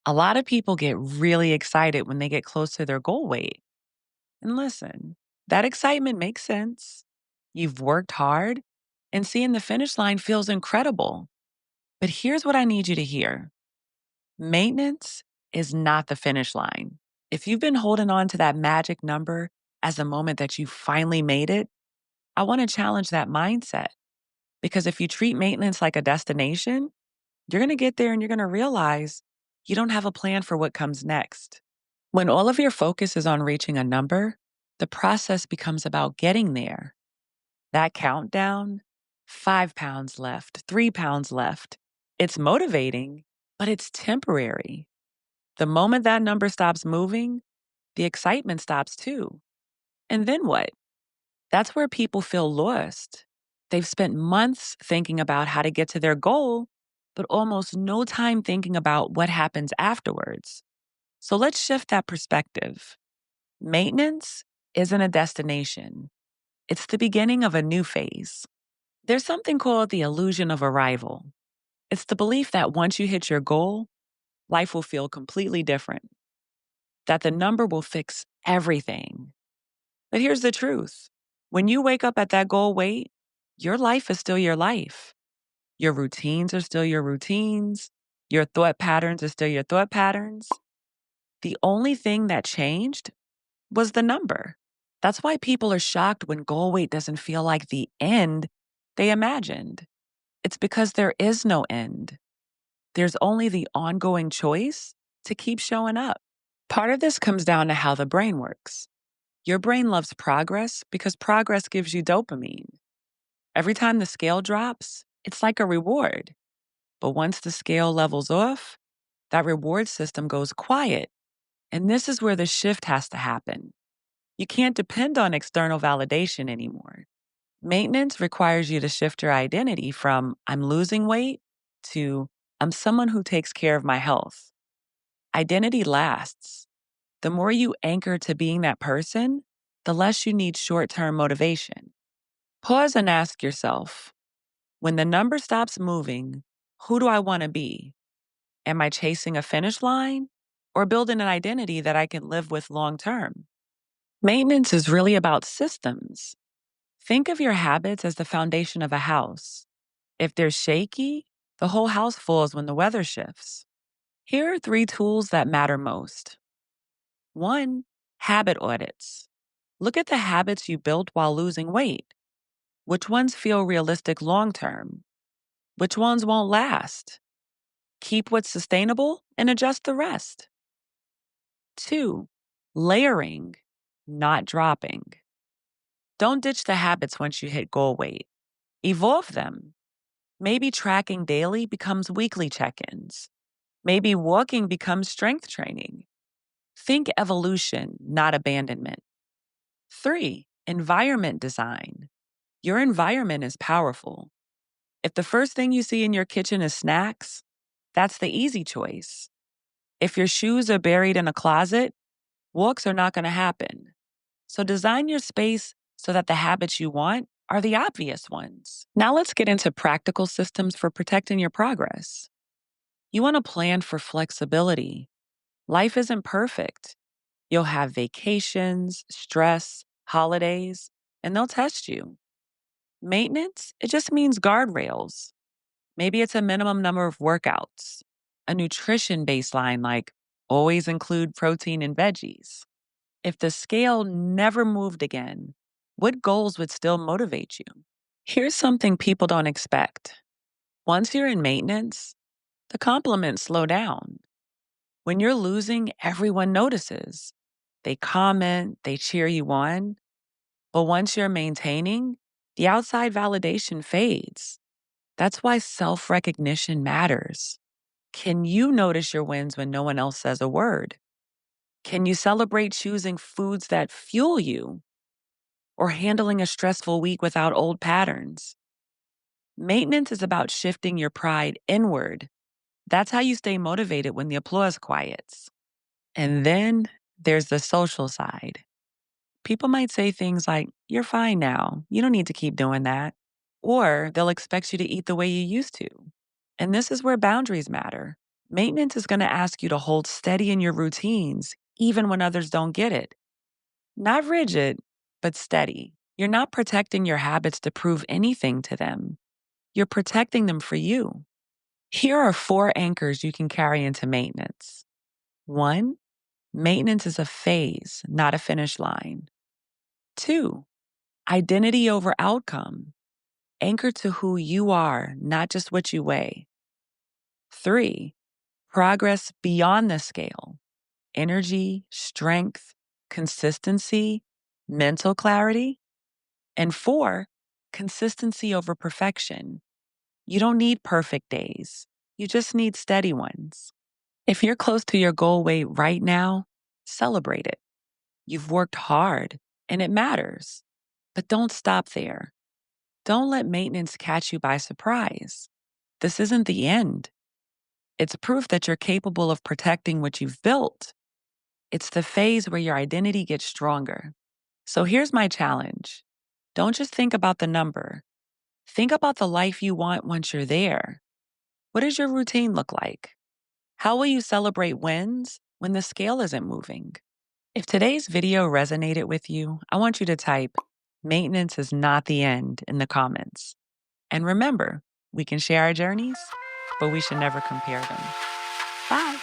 A lot of people get really excited when they get close to their goal weight. And listen, that excitement makes sense. You've worked hard, and seeing the finish line feels incredible. But here's what I need you to hear: maintenance is not the finish line. If you've been holding on to that magic number as a moment that you finally made it, I want to challenge that mindset. Because if you treat maintenance like a destination, you're going to get there and you're going to realize you don't have a plan for what comes next. When all of your focus is on reaching a number, the process becomes about getting there. That countdown, 5 pounds left, 3 pounds left. It's motivating, but it's temporary. The moment that number stops moving, the excitement stops too. And then what? That's where people feel lost. They've spent months thinking about how to get to their goal, but almost no time thinking about what happens afterwards. So let's shift that perspective. Maintenance isn't a destination, it's the beginning of a new phase. There's something called the illusion of arrival. It's the belief that once you hit your goal, life will feel completely different, that the number will fix everything. But here's the truth: when you wake up at that goal weight, your life is still your life. Your routines are still your routines. Your thought patterns are still your thought patterns. The only thing that changed was the number. That's why people are shocked when goal weight doesn't feel like the end they imagined. It's because there is no end. There's only the ongoing choice to keep showing up. Part of this comes down to how the brain works. Your brain loves progress because progress gives you dopamine. Every time the scale drops, it's like a reward. But once the scale levels off, that reward system goes quiet. And this is where the shift has to happen. You can't depend on external validation anymore. Maintenance requires you to shift your identity from "I'm losing weight" to "I'm someone who takes care of my health." Identity lasts. The more you anchor to being that person, the less you need short term motivation. Pause and ask yourself, when the number stops moving, who do I want to be? Am I chasing a finish line or building an identity that I can live with long term? Maintenance is really about systems. Think of your habits as the foundation of a house. If they're shaky, the whole house falls when the weather shifts. Here are three tools that matter most. One, habit audits. Look at the habits you built while losing weight. Which ones feel realistic long term? Which ones won't last? Keep what's sustainable and adjust the rest. Two, layering, not dropping. Don't ditch the habits once you hit goal weight. Evolve them. Maybe tracking daily becomes weekly check ins. Maybe walking becomes strength training. Think evolution, not abandonment. Three, environment design. Your environment is powerful. If the first thing you see in your kitchen is snacks, that's the easy choice. If your shoes are buried in a closet, walks are not going to happen. So design your space so that the habits you want are the obvious ones. Now let's get into practical systems for protecting your progress. You want to plan for flexibility. Life isn't perfect. You'll have vacations, stress, holidays, and they'll test you. Maintenance, it just means guardrails. Maybe it's a minimum number of workouts, a nutrition baseline like always include protein and veggies. If the scale never moved again, what goals would still motivate you? Here's something people don't expect. Once you're in maintenance, the compliments slow down. When you're losing, everyone notices. They comment, they cheer you on. But once you're maintaining, the outside validation fades. That's why self recognition matters. Can you notice your wins when no one else says a word? Can you celebrate choosing foods that fuel you or handling a stressful week without old patterns? Maintenance is about shifting your pride inward. That's how you stay motivated when the applause quiets. And then there's the social side. People might say things like, "You're fine now. You don't need to keep doing that." Or they'll expect you to eat the way you used to. And this is where boundaries matter. Maintenance is going to ask you to hold steady in your routines, even when others don't get it. Not rigid, but steady. You're not protecting your habits to prove anything to them. You're protecting them for you. Here are 4 anchors you can carry into maintenance. 1, maintenance is a phase, not a finish line. 2, identity over outcome. Anchor to who you are, not just what you weigh. 3, progress beyond the scale. Energy, strength, consistency, mental clarity. And 4, consistency over perfection. You don't need perfect days. You just need steady ones. If you're close to your goal weight right now, celebrate it. You've worked hard and it matters. But don't stop there. Don't let maintenance catch you by surprise. This isn't the end. It's proof that you're capable of protecting what you've built. It's the phase where your identity gets stronger. So here's my challenge. Don't just think about the number. Think about the life you want once you're there. What does your routine look like? How will you celebrate wins when the scale isn't moving? If today's video resonated with you, I want you to type "maintenance is not the end" in the comments. And remember, we can share our journeys, but we should never compare them. Bye.